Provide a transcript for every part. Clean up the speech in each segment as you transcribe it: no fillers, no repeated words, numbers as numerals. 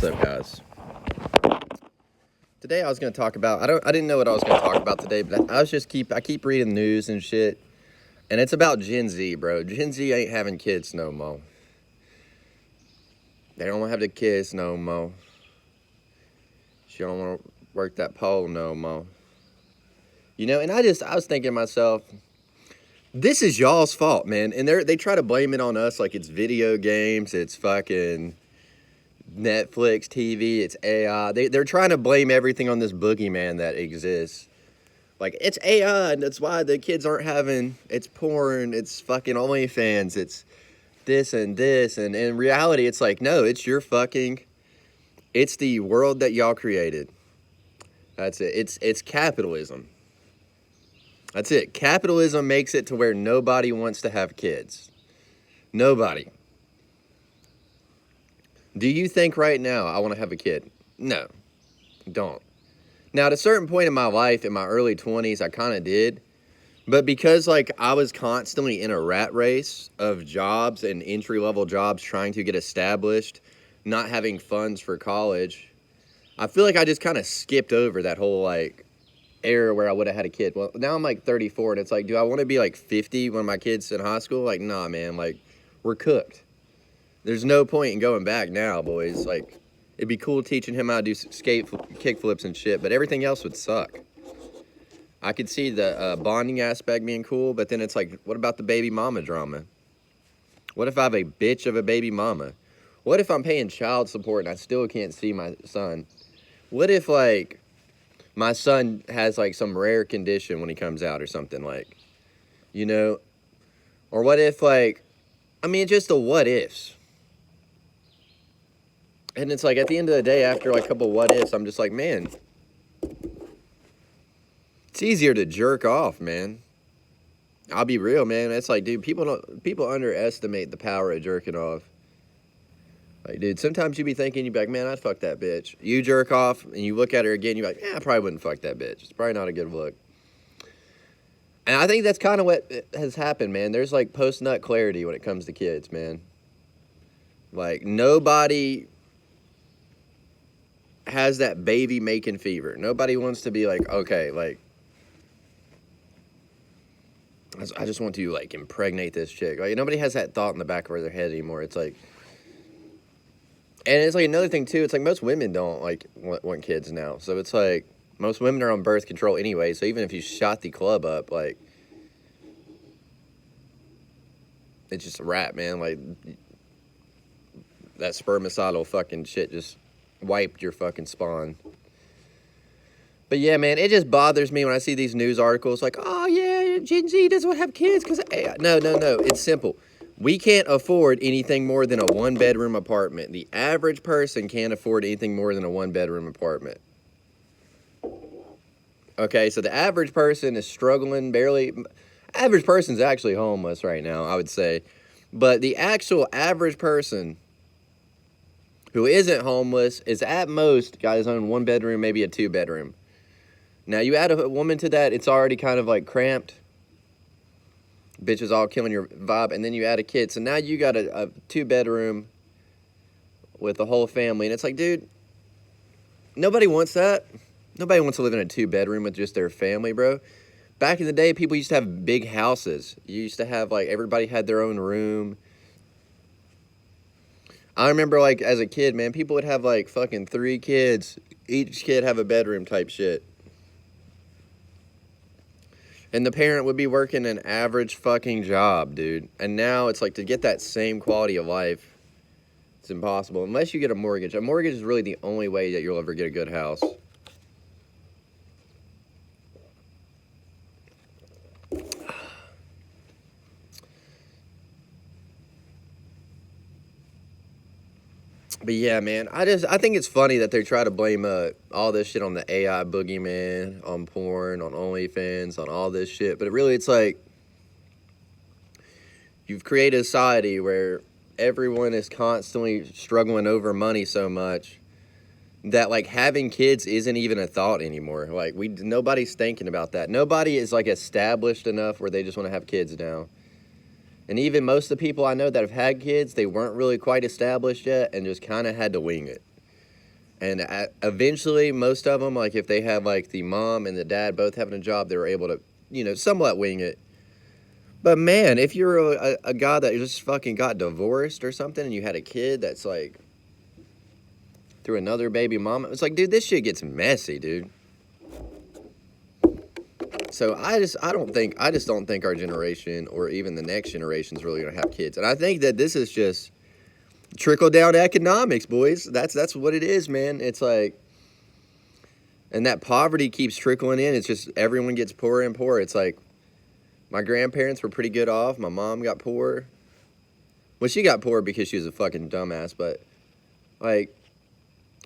What's up, guys? Today I was gonna talk about I didn't know what I was gonna talk about today, but I keep reading the news and shit, and it's about Gen Z, bro. Gen Z ain't having kids no more. They don't have the kids no more. She don't want to work that pole no more. You know, and I was thinking to myself, this is y'all's fault, man. And they try to blame it on us like it's video games, it's fucking Netflix, TV, it's AI. They're trying to blame everything on this boogeyman that exists. Like, it's AI, and that's why the kids aren't having, it's porn, it's fucking OnlyFans, it's this and this. And in reality, it's like, no, it's it's the world that y'all created. That's it. It's capitalism. That's it. Capitalism makes it to where nobody wants to have kids. Nobody. Do you think right now I want to have a kid? No, don't. Now, at a certain point in my life, in my early 20s, I kind of did. But because, like, I was constantly in a rat race of jobs and entry-level jobs trying to get established, not having funds for college, I feel like I just kind of skipped over that whole, like, era where I would have had a kid. Well, now I'm, like, 34, and it's like, do I want to be, like, 50 when my kid's in high school? Like, nah, man. Like, we're cooked. There's no point in going back now, boys. Like, it'd be cool teaching him how to do kick flips and shit, but everything else would suck. I could see the bonding aspect being cool, but then it's like, what about the baby mama drama? What if I have a bitch of a baby mama? What if I'm paying child support and I still can't see my son? What if, like, my son has, like, some rare condition when he comes out or something, like, you know? Or what if, like, I mean, just the what ifs. And it's like, at the end of the day, after like a couple what ifs, I'm just like, man, it's easier to jerk off, man. I'll be real, man. It's like, dude, people underestimate the power of jerking off. Like, dude, sometimes you be thinking, you'd be like, man, I'd fuck that bitch. You jerk off, and you look at her again, you're like, I probably wouldn't fuck that bitch. It's probably not a good look. And I think that's kind of what has happened, man. There's like post-nut clarity when it comes to kids, man. Like, nobody has that baby making fever. Nobody wants to be like, okay, like, I just want to, like, impregnate this chick. Like, nobody has that thought in the back of their head anymore. It's like, and it's like another thing too, it's like most women don't like want kids now. So it's like, most women are on birth control anyway, so even if you shot the club up, like, it's just a wrap, man. Like, that spermicidal fucking shit just wiped your fucking spawn. But yeah, man, it just bothers me when I see these news articles like, oh yeah, Gen Z doesn't have kids because AI. No, it's simple. We can't afford anything more than a one-bedroom apartment. The average person can't afford anything more than a one-bedroom apartment. Okay, so the average person is struggling barely. Average person's actually homeless right now, I would say. But the actual average person who isn't homeless is at most got his own one bedroom, maybe a two bedroom. Now you add a woman to that, it's already kind of like cramped. Bitches all killing your vibe, and then you add a kid. So now you got a two bedroom with a whole family, and it's like, dude, nobody wants that. Nobody wants to live in a two bedroom with just their family, bro. Back in the day, people used to have big houses. You used to have, like, everybody had their own room. I remember, like, as a kid, man, people would have, like, fucking 3 kids. Each kid have a bedroom type shit. And the parent would be working an average fucking job, dude. And now it's like, to get that same quality of life, it's impossible. Unless you get a mortgage. A mortgage is really the only way that you'll ever get a good house. But yeah, man, I think it's funny that they try to blame all this shit on the AI boogeyman, on porn, on OnlyFans, on all this shit. But really, it's like, you've created a society where everyone is constantly struggling over money so much that, like, having kids isn't even a thought anymore. Like, nobody's thinking about that. Nobody is, like, established enough where they just want to have kids now. And even most of the people I know that have had kids, they weren't really quite established yet and just kind of had to wing it. And eventually, most of them, like if they have like the mom and the dad both having a job, they were able to, somewhat wing it. But man, if you're a guy that just fucking got divorced or something and you had a kid that's like through another baby mama, it's like, dude, this shit gets messy, dude. So I just don't think our generation or even the next generation is really gonna have kids. And I think that this is just trickle down economics, boys. That's what it is, man. It's like, and that poverty keeps trickling in. It's just everyone gets poorer and poorer. It's like my grandparents were pretty good off. My mom got poor. Well, she got poor because she was a fucking dumbass, but like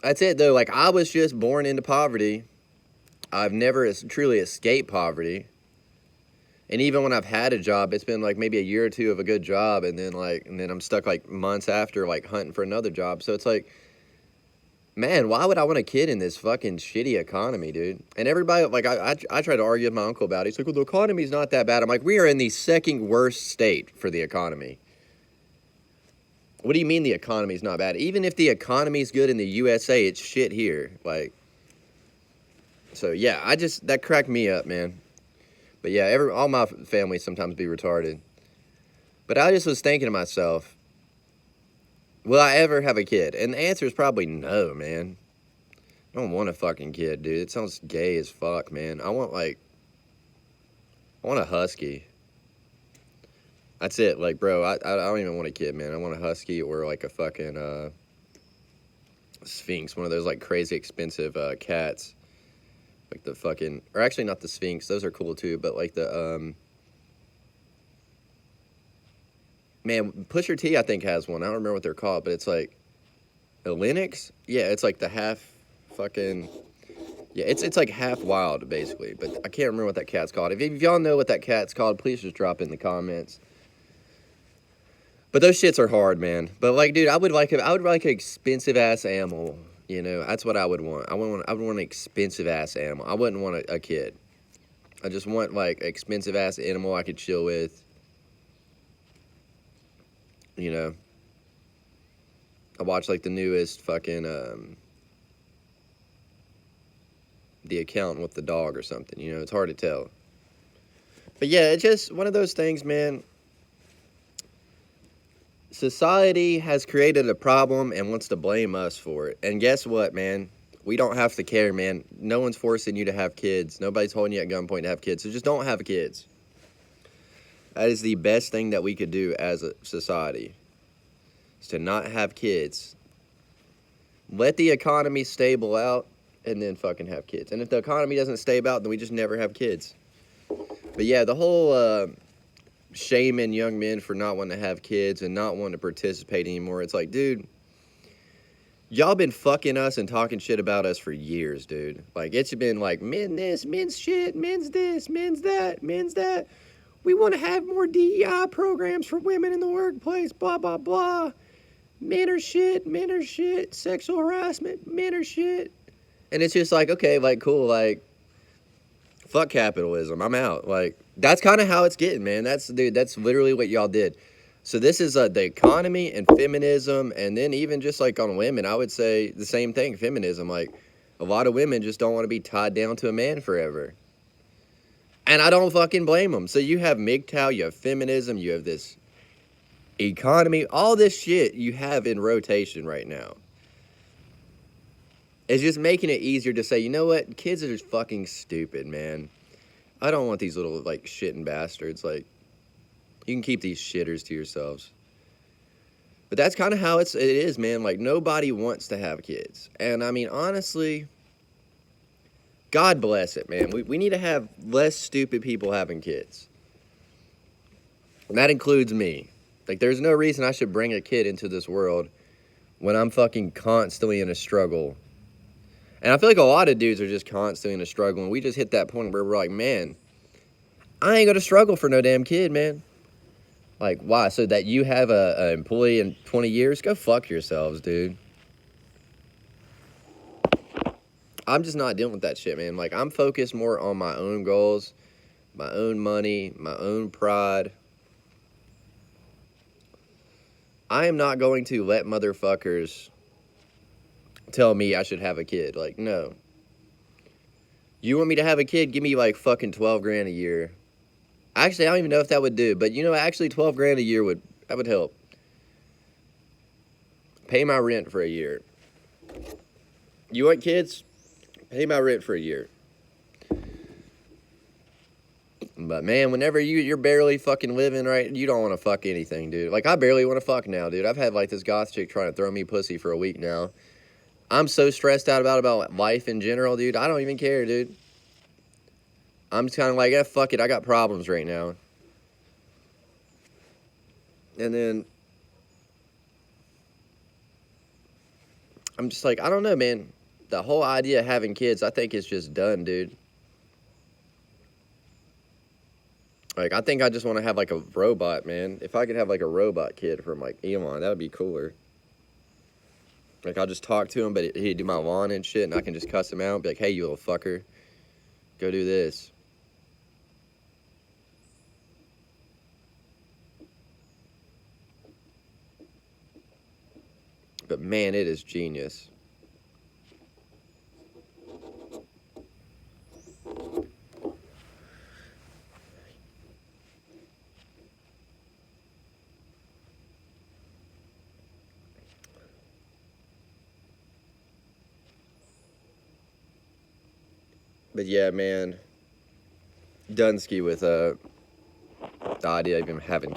that's it though. Like I was just born into poverty. I've never truly escaped poverty. And even when I've had a job, it's been like maybe a year or two of a good job, and then I'm stuck like months after like hunting for another job. So it's like, man, why would I want a kid in this fucking shitty economy, dude? And everybody, like, I try to argue with my uncle about it. He's like, well, the economy's not that bad. I'm like, we are in the second worst state for the economy. What do you mean the economy's not bad? Even if the economy's good in the USA, it's shit here. Like, so yeah, that cracked me up, man. But yeah, all my family sometimes be retarded. But I just was thinking to myself, will I ever have a kid? And the answer is probably no, man. I don't want a fucking kid, dude. It sounds gay as fuck, man. I want a husky. That's it. Like, bro, I don't even want a kid, man. I want a husky or like a fucking Sphinx. One of those like crazy expensive cats. Like the fucking, or actually not the Sphinx. Those are cool too. But like the, man, Pusher T I think has one. I don't remember what they're called, but it's like a Linux. Yeah, it's like the half fucking, yeah, it's like half wild basically. But I can't remember what that cat's called. If y'all know what that cat's called, please just drop it in the comments. But those shits are hard, man. But like, dude, I would like an expensive ass animal. That's what I would want. I would want an expensive ass animal. I wouldn't want a kid. I just want like an expensive ass animal I could chill with. I watch like the newest fucking The Accountant with the dog or something. It's hard to tell. But yeah, it's just one of those things, man. Society has created a problem and wants to blame us for it. And guess what, man? We don't have to care, man. No one's forcing you to have kids. Nobody's holding you at gunpoint to have kids. So just don't have kids. That is the best thing that we could do as a society. Is to not have kids. Let the economy stable out and then fucking have kids. And if the economy doesn't stable out, then we just never have kids. But yeah, the whole shaming young men for not wanting to have kids and not wanting to participate anymore. It's like, dude, y'all been fucking us and talking shit about us for years, dude. Like, it's been like, men this, men's shit, men's this, men's that, men's that. We want to have more DEI programs for women in the workplace, blah, blah, blah. Men are shit, sexual harassment, men are shit. And it's just like, okay, like, cool, like, fuck capitalism, I'm out. Like, that's kind of how it's getting, man. That's literally what y'all did. So this is the economy and feminism, and then even just like on women, I would say the same thing, feminism. Like, a lot of women just don't want to be tied down to a man forever. And I don't fucking blame them. So you have MGTOW, you have feminism, you have this economy, all this shit you have in rotation right now. It's just making it easier to say, you know what, kids are just fucking stupid, man. I don't want these little, like, shitting bastards. Like, you can keep these shitters to yourselves. But that's kind of how it is, man. Like, nobody wants to have kids. And, I mean, honestly, God bless it, man. We need to have less stupid people having kids. And that includes me. Like, there's no reason I should bring a kid into this world when I'm fucking constantly in a struggle. And I feel like a lot of dudes are just constantly in a struggle, and we just hit that point where we're like, man, I ain't gonna struggle for no damn kid, man. Like, why? So that you have an employee in 20 years? Go fuck yourselves, dude. I'm just not dealing with that shit, man. Like, I'm focused more on my own goals, my own money, my own pride. I am not going to let motherfuckers tell me I should have a kid. Like, no. You want me to have a kid? Give me like fucking 12 grand a year. Actually, I don't even know if that would do, but you know, actually 12 grand a year would help. Pay my rent for a year. You want kids? Pay my rent for a year. But man, whenever you're barely fucking living, right, you don't want to fuck anything, dude. Like, I barely want to fuck now, dude. I've had like this goth chick trying to throw me pussy for a week now. I'm so stressed out about life in general, dude. I don't even care, dude. I'm just kind of like, yeah, fuck it. I got problems right now. And then I'm just like, I don't know, man. The whole idea of having kids, I think, is just done, dude. Like, I think I just want to have like a robot, man. If I could have like a robot kid from like Elon, that would be cooler. Like, I'll just talk to him, but he'd do my lawn and shit, and I can just cuss him out and be like, hey, you little fucker, go do this. But man, it is genius. But yeah, man, Dunsky with the idea of even having